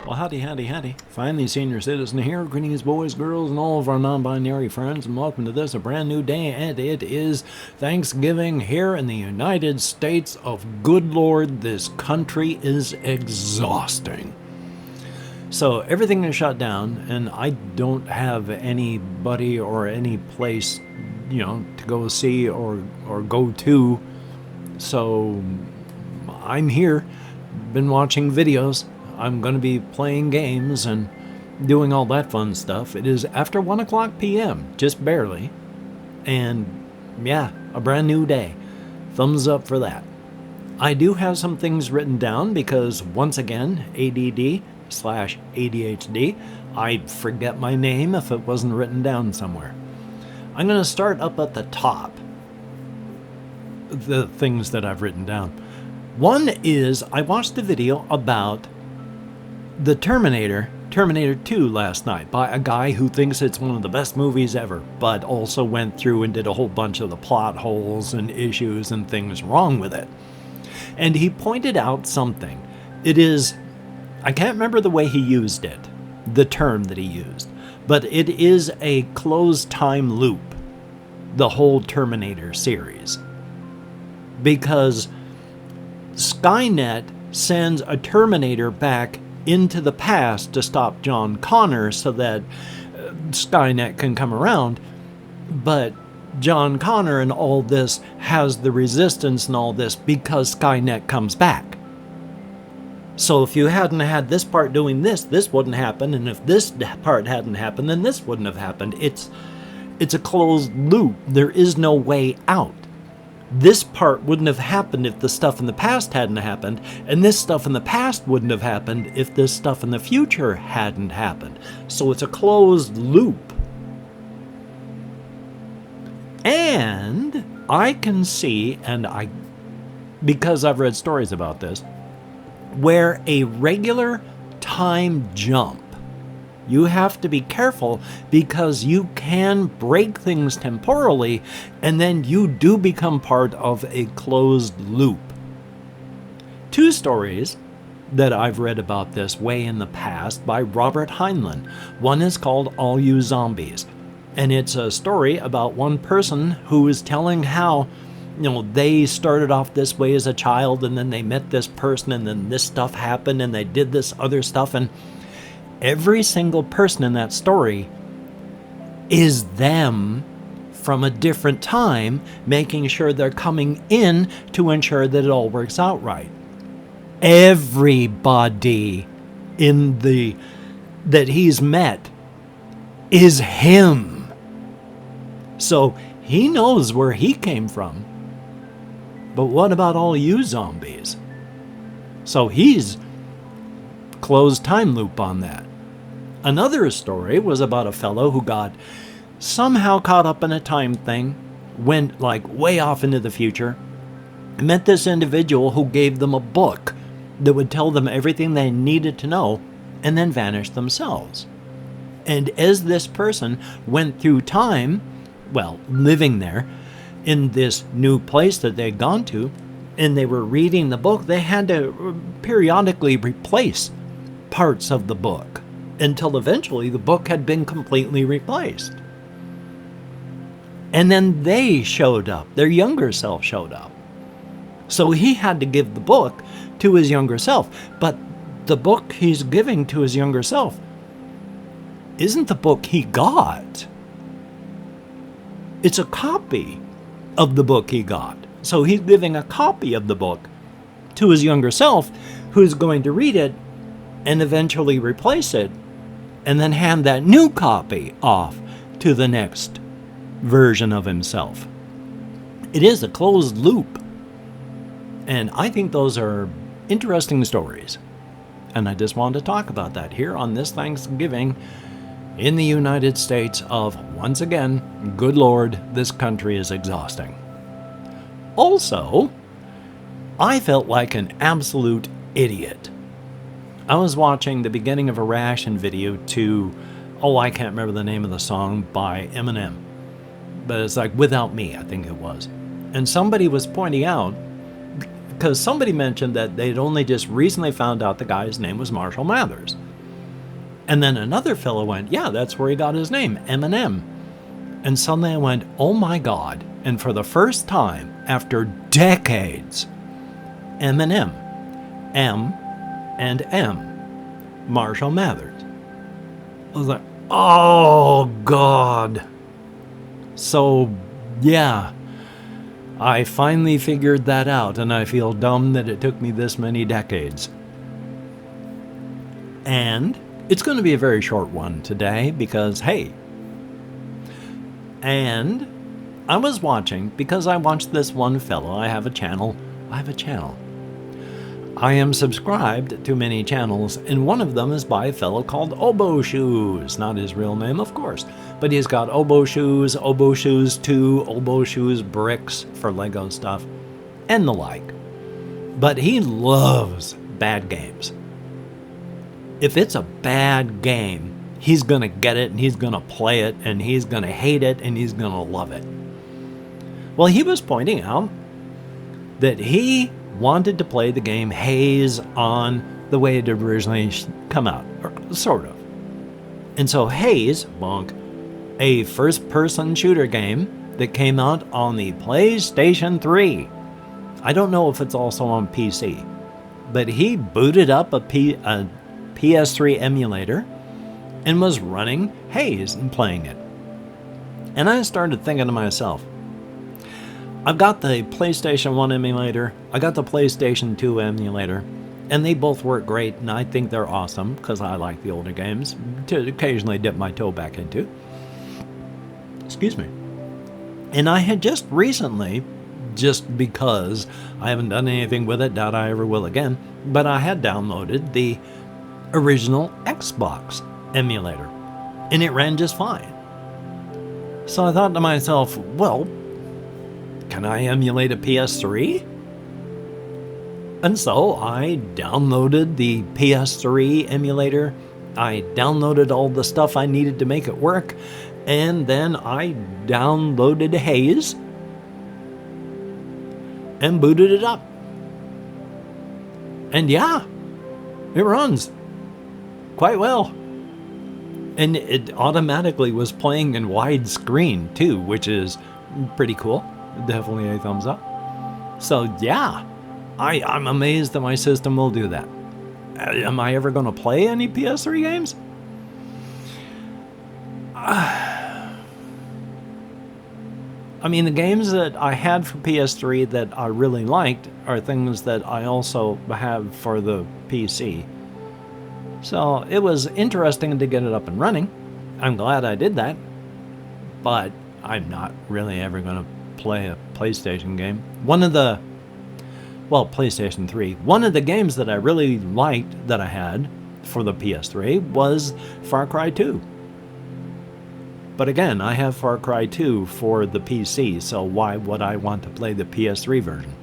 Well, howdy, howdy, howdy. Finally, senior citizen here. Greetings, boys, girls, and all of our non-binary friends, and welcome to this, a brand new day, and it is Thanksgiving here in the United States of good Lord. This country is exhausting. So everything is shut down, and I don't have anybody or any place, to go see or go to. So I'm here, been watching videos. I'm going to be playing games and doing all that fun stuff. It is after 1 o'clock p.m., just barely. And yeah, a brand new day. Thumbs up for that. I do have some things written down because, once again, ADD/ADHD, I'd forget my name if it wasn't written down somewhere. I'm going to start up at the top. The things that I've written down. One is I watched a video about the Terminator 2 last night by a guy who thinks it's one of the best movies ever, but also went through and did a whole bunch of the plot holes and issues and things wrong with it. And he pointed out something. It is, I can't remember the way he used it, the term that he used, but it is a closed time loop, the whole Terminator series. Because Skynet sends a Terminator back into the past to stop John Connor so that Skynet can come around, but John Connor and all this has the resistance and all this because Skynet comes back. So if you hadn't had this part doing this wouldn't happen, and if this part hadn't happened, then this wouldn't have happened. It's a closed loop. There is no way out. This part wouldn't have happened if the stuff in the past hadn't happened, and this stuff in the past wouldn't have happened if this stuff in the future hadn't happened. So it's a closed loop. And I can see, because I've read stories about this, where a regular time jump, you have to be careful because you can break things temporally and then you do become part of a closed loop. Two stories that I've read about this way in the past by Robert Heinlein. One is called All You Zombies, and it's a story about one person who is telling how they started off this way as a child and then they met this person and then this stuff happened and they did this other stuff, and every single person in that story is them from a different time, making sure they're coming in to ensure that it all works out right. Everybody that he's met is him. So he knows where he came from. But what about all you zombies? So he's closed time loop on that. Another story was about a fellow who got somehow caught up in a time thing, went way off into the future, met this individual who gave them a book that would tell them everything they needed to know, and then vanished themselves. And as this person went through time, living there in this new place that they'd gone to, and they were reading the book, they had to periodically replace parts of the book until eventually the book had been completely replaced. And then they showed up. Their younger self showed up. So he had to give the book to his younger self. But the book he's giving to his younger self isn't the book he got. It's a copy of the book he got. So he's giving a copy of the book to his younger self, who's going to read it and eventually replace it, and then hand that new copy off to the next version of himself. It is a closed loop. And I think those are interesting stories. And I just wanted to talk about that here on this Thanksgiving in the United States of, once again, good Lord, this country is exhausting. Also, I felt like an absolute idiot. I was watching the beginning of a reaction video to, I can't remember the name of the song by EMINEM, but it's Without Me, I think it was. And somebody was pointing out, because somebody mentioned that they'd only just recently found out the guy's name was Marshall Mathers. And then another fellow went, yeah, that's where he got his name, Eminem. And suddenly I went, oh my God. And for the first time, after decades, Eminem, M and M, Marshall Mathers. I was like, oh God. So, yeah, I finally figured that out, and I feel dumb that it took me this many decades. And it's going to be a very short one today because, hey, and I was watching, because I watched this one fellow, I have a channel. I am subscribed to many channels, and one of them is by a fellow called Oboe Shoes. Not his real name, of course, but he's got Oboe Shoes 2, Oboe Shoes bricks for Lego stuff, and the like. But he loves bad games. If it's a bad game, he's going to get it, and he's going to play it, and he's going to hate it, and he's going to love it. Well, he was pointing out that he wanted to play the game Haze on the way it originally come out, or sort of. And so Haze, bonk, a first-person shooter game that came out on the PlayStation 3. I don't know if it's also on PC, but he booted up a PS3 emulator and was running Haze and playing it. And I started thinking to myself, I've got the PlayStation 1 emulator, I got the PlayStation 2 emulator, and they both work great, and I think they're awesome, because I like the older games to occasionally dip my toe back into. Excuse me. And I had just recently, just because I haven't done anything with it, doubt I ever will again, but I had downloaded the original Xbox emulator, and it ran just fine. So I thought to myself, well, can I emulate a PS3? And so I downloaded the PS3 emulator. I downloaded all the stuff I needed to make it work. And then I downloaded Haze and booted it up. And yeah, it runs quite well. And it automatically was playing in widescreen too, which is pretty cool. Definitely a thumbs up. So yeah, I'm amazed that my system will do that. Am I ever going to play any PS3 games? I mean, the games that I had for PS3 that I really liked are things that I also have for the PC. So it was interesting to get it up and running. I'm glad I did that. But I'm not really ever going to play a PlayStation game. PlayStation 3. One of the games that I really liked that I had for the PS3 was Far Cry 2. But again, I have Far Cry 2 for the PC, so why would I want to play the PS3 version?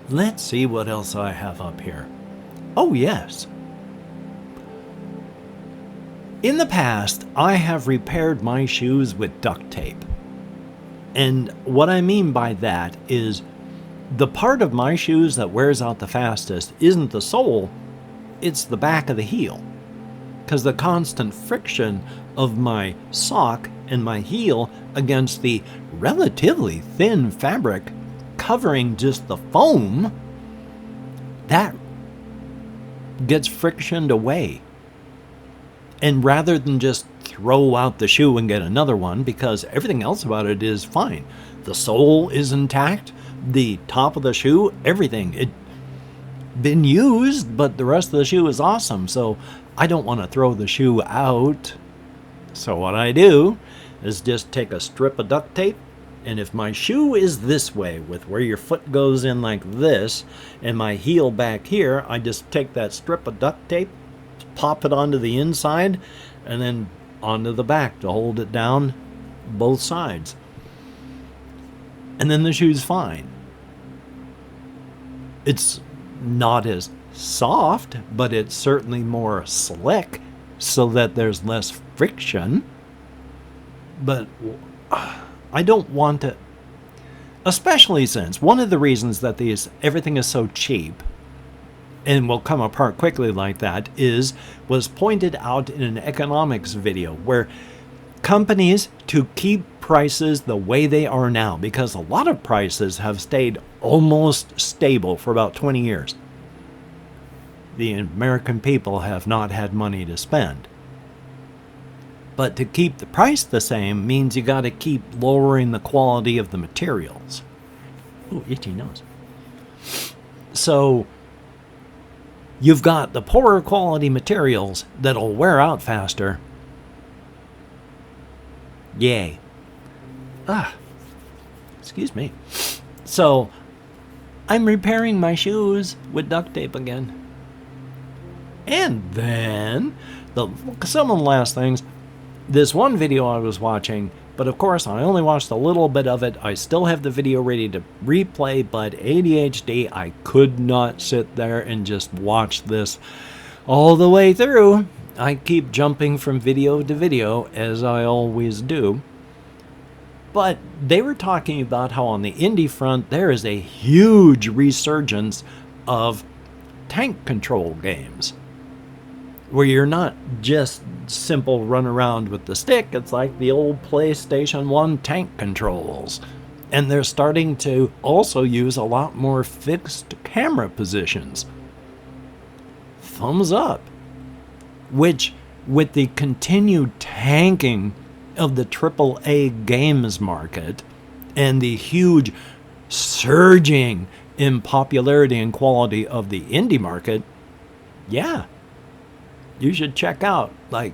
Let's see what else I have up here. Oh yes. In the past, I have repaired my shoes with duct tape. And what I mean by that is the part of my shoes that wears out the fastest isn't the sole, it's the back of the heel. Because the constant friction of my sock and my heel against the relatively thin fabric covering just the foam, that gets frictioned away. And rather than just throw out the shoe and get another one, because everything else about it is fine. The sole is intact, the top of the shoe, everything. It's been used, but the rest of the shoe is awesome. So I don't want to throw the shoe out. So what I do is just take a strip of duct tape, and if my shoe is this way, with where your foot goes in like this, and my heel back here, I just take that strip of duct tape, pop it onto the inside, and then onto the back to hold it down both sides. And then the shoe's fine. It's not as soft, but it's certainly more slick so that there's less friction. But I don't want to, especially since one of the reasons that everything is so cheap and will come apart quickly like that, was pointed out in an economics video where companies, to keep prices the way they are now, because a lot of prices have stayed almost stable for about 20 years. The American people have not had money to spend. But to keep the price the same means you got to keep lowering the quality of the materials. Ooh, itchy nose. So you've got the poorer quality materials that'll wear out faster. Yay. Excuse me. So I'm repairing my shoes with duct tape again. And then some of the last things, this one video I was watching, but of course I only watched a little bit of it. I still have the video ready to replay, but ADHD, I could not sit there and just watch this all the way through. I keep jumping from video to video, as I always do. But they were talking about how on the indie front, there is a huge resurgence of tank control games, where you're not just simple run around with the stick. It's like the old PlayStation 1 tank controls. And they're starting to also use a lot more fixed camera positions. Thumbs up. Which, with the continued tanking of the AAA games market and the huge surging in popularity and quality of the indie market, yeah, you should check out like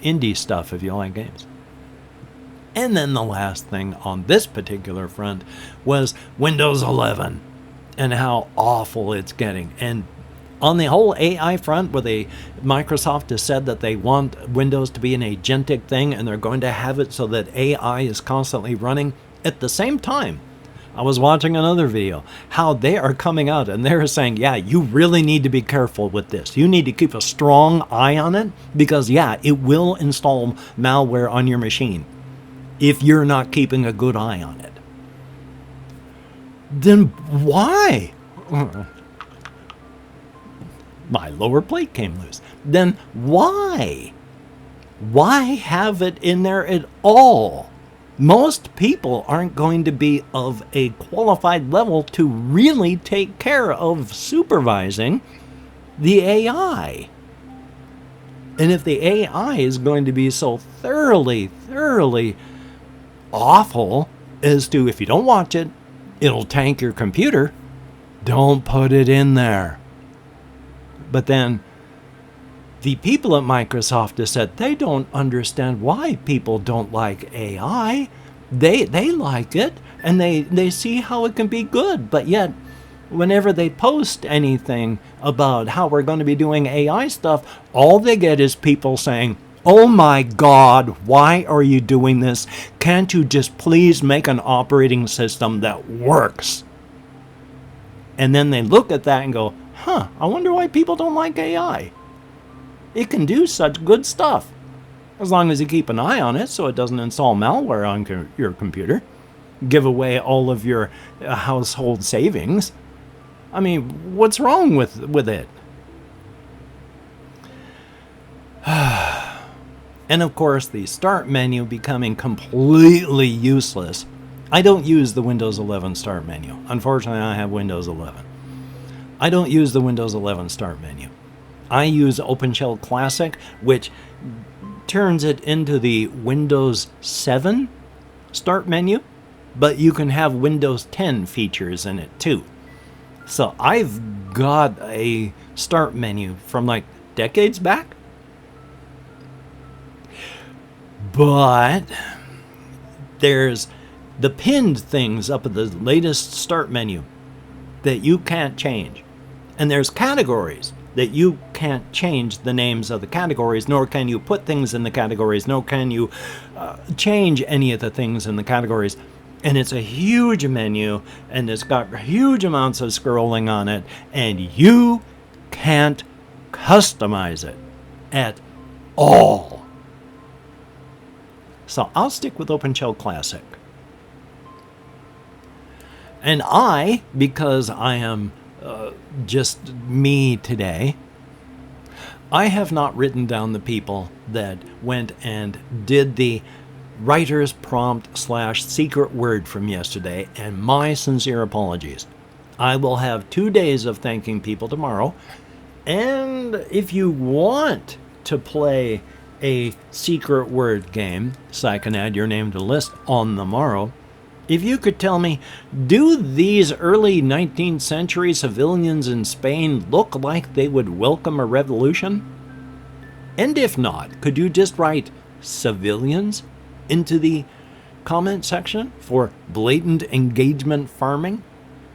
indie stuff if you like games. And then the last thing on this particular front was Windows 11 and how awful it's getting. And on the whole AI front, where Microsoft has said that they want Windows to be an agentic thing and they're going to have it so that AI is constantly running. At the same time, I was watching another video, how they are coming out and they're saying, yeah, you really need to be careful with this. You need to keep a strong eye on it because, yeah, it will install malware on your machine if you're not keeping a good eye on it. Then why? My lower plate came loose. Then why? Why have it in there at all? Most people aren't going to be of a qualified level to really take care of supervising the AI. And if the AI is going to be so thoroughly awful as to, if you don't watch it, it'll tank your computer, don't put it in there. But then the people at Microsoft have said they don't understand why people don't like AI. They like it, and they see how it can be good. But yet, whenever they post anything about how we're going to be doing AI stuff, all they get is people saying, oh my God, why are you doing this? Can't you just please make an operating system that works? And then they look at that and go, I wonder why people don't like AI. It can do such good stuff, as long as you keep an eye on it so it doesn't install malware on your computer, give away all of your household savings. I mean, what's wrong with it? And of course, the start menu becoming completely useless. I don't use the Windows 11 start menu. Unfortunately, I have Windows 11. I don't use the Windows 11 start menu. I use OpenShell Classic, which turns it into the Windows 7 start menu, but you can have Windows 10 features in it too. So I've got a start menu from like decades back. But there's the pinned things up at the latest start menu that you can't change. And there's categories that you can't change the names of the categories, nor can you put things in the categories, nor can you change any of the things in the categories. And it's a huge menu, and it's got huge amounts of scrolling on it, and you can't customize it at all. So I'll stick with OpenShell Classic. And because I am just me today. I have not written down the people that went and did the writer's prompt / secret word from yesterday, and my sincere apologies. I will have 2 days of thanking people tomorrow, and if you want to play a secret word game, so I can add your name to the list on the morrow, if you could tell me, do these early 19th century civilians in Spain look like they would welcome a revolution? And if not, could you just write civilians into the comment section for blatant engagement farming?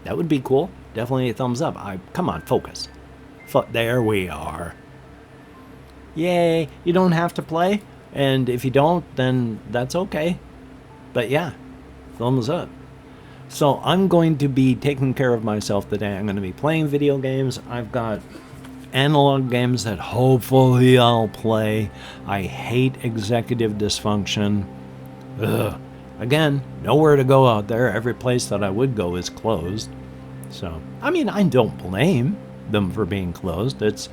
That would be cool. Definitely a thumbs up. Come on, focus. There we are. Yay, you don't have to play. And if you don't, then that's okay. But yeah, thumbs up. So I'm going to be taking care of myself today. I'm going to be playing video games. I've got analog games that hopefully I'll play. I hate executive dysfunction. Ugh. Again, nowhere to go out there. Every place that I would go is closed. So, I mean, I don't blame them for being closed. It's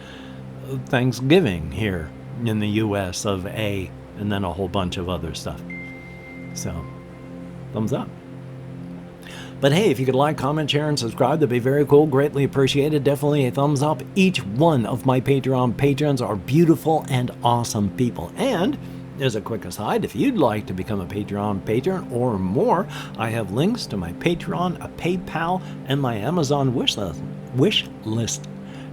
Thanksgiving here in the U.S. of A, and then a whole bunch of other stuff. So, thumbs up. But hey, if you could like, comment, share, and subscribe, that'd be very cool. Greatly appreciated. Definitely a thumbs up. Each one of my Patreon patrons are beautiful and awesome people. And as a quick aside, if you'd like to become a Patreon patron or more, I have links to my Patreon, a PayPal, and my Amazon wish list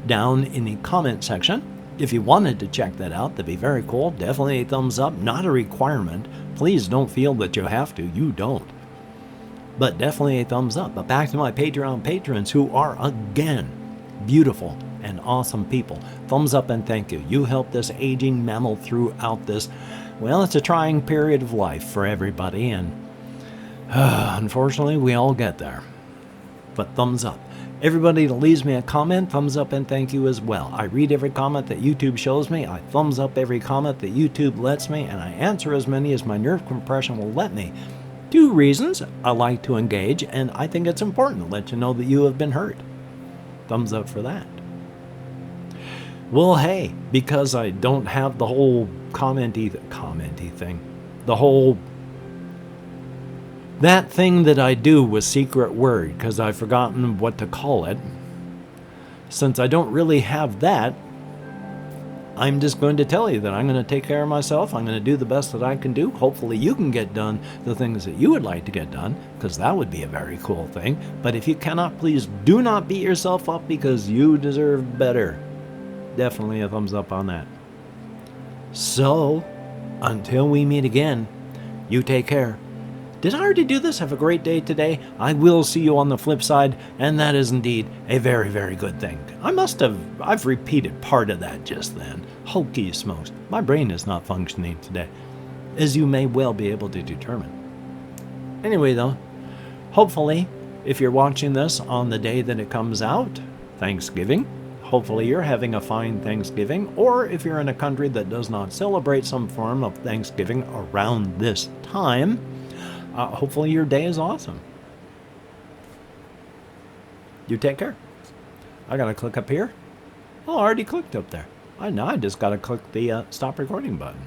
down in the comment section. If you wanted to check that out, that'd be very cool. Definitely a thumbs up. Not a requirement. Please don't feel that you have to. You don't. But definitely a thumbs up. But back to my Patreon patrons, who are, again, beautiful and awesome people. Thumbs up and thank you. You help this aging mammal throughout this. Well, it's a trying period of life for everybody, and unfortunately, we all get there. But thumbs up. Everybody that leaves me a comment, thumbs up and thank you as well. I read every comment that YouTube shows me. I thumbs up every comment that YouTube lets me, and I answer as many as my nerve compression will let me. 2 reasons I like to engage, and I think it's important to let you know that you have been heard. Thumbs up for that. Well, hey, because I don't have the whole commenty thing, the whole that thing that I do with secret word, because I've forgotten what to call it. Since I don't really have that, I'm just going to tell you that I'm going to take care of myself. I'm going to do the best that I can do. Hopefully you can get done the things that you would like to get done, because that would be a very cool thing. But if you cannot, please do not beat yourself up, because you deserve better. Definitely a thumbs up on that. So, until we meet again, you take care. Did I already do this? Have a great day today. I will see you on the flip side, and that is indeed a very, very good thing. I've repeated part of that just then. Hokey smokes. My brain is not functioning today, as you may well be able to determine. Anyway, though, hopefully, if you're watching this on the day that it comes out, Thanksgiving, hopefully you're having a fine Thanksgiving, or if you're in a country that does not celebrate some form of Thanksgiving around this time, hopefully your day is awesome. You take care. I gotta click up here. Oh, I already clicked up there. I know, I just gotta click the stop recording button.